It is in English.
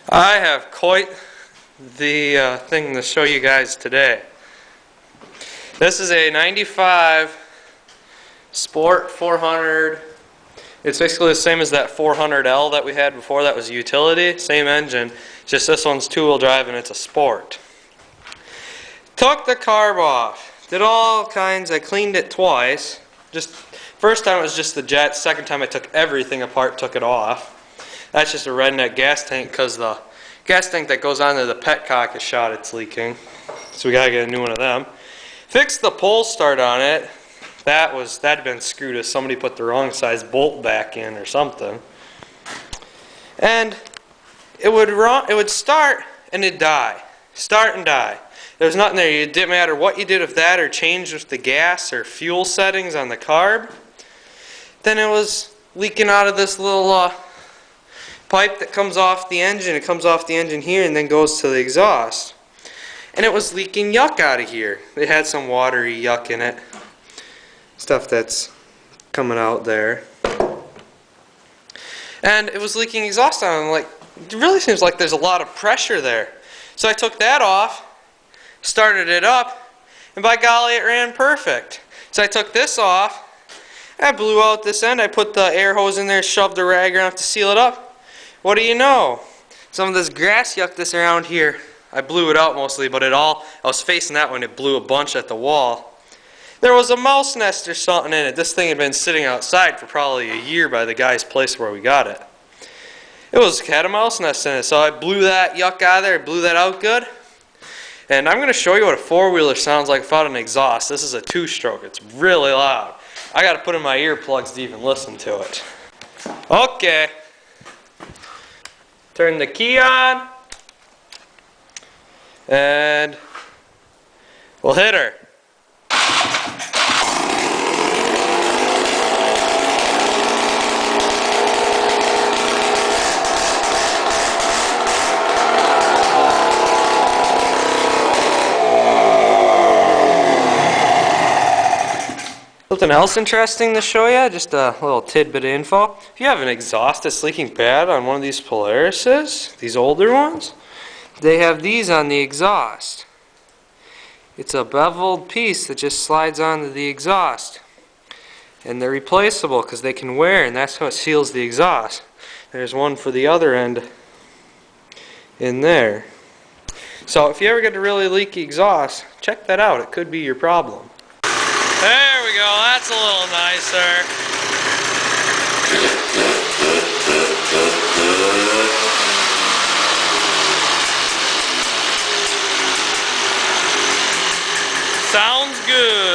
I have quite the thing to show you guys today. This is a 95 Sport 400. It's basically the same as that 400L that we had before. That was a utility, same engine, just this one's two-wheel drive and it's a Sport. Took the carb off, did all kinds. I cleaned it twice. First time it was just the jet, second time I took everything apart, took it off. That's just a redneck gas tank because the gas tank that goes onto the petcock is shot, it's leaking. So we gotta get a new one of them. Fixed the pole start on it. That had been screwed as somebody put the wrong size bolt back in or something. And it would start and it'd die. Start and die. There was nothing there. It didn't matter what you did with that or changed with the gas or fuel settings on the carb. Then it was leaking out of this little pipe that comes off the engine. It comes off the engine here and then goes to the exhaust. And it was leaking yuck out of here. It had some watery yuck in it. Stuff that's coming out there. And it was leaking exhaust out. I'm like, it really seems like there's a lot of pressure there. So I took that off, started it up, and by golly, it ran perfect. So I took this off, I blew out this end, I put the air hose in there, shoved the rag around to seal it up. What do you know? Some of this grass yuck that's around here, I blew it out mostly, but I was facing that one, it blew a bunch at the wall. There was a mouse nest or something in it. This thing had been sitting outside for probably a year by the guy's place where we got it. It had a mouse nest in it, so I blew that yuck out of there, blew that out good. And I'm going to show you what a four-wheeler sounds like without an exhaust. This is a two-stroke. It's really loud. I got to put in my earplugs to even listen to it. Okay. Turn the key on. And we'll hit her. Something else interesting to show you, just a little tidbit of info. If you have an exhaust that's leaking bad on one of these Polarises, these older ones, they have these on the exhaust. It's a beveled piece that just slides onto the exhaust. And they're replaceable because they can wear, and that's how it seals the exhaust. There's one for the other end in there. So if you ever get a really leaky exhaust, check that out. It could be your problem. There we go, that's a little nicer. Sounds good.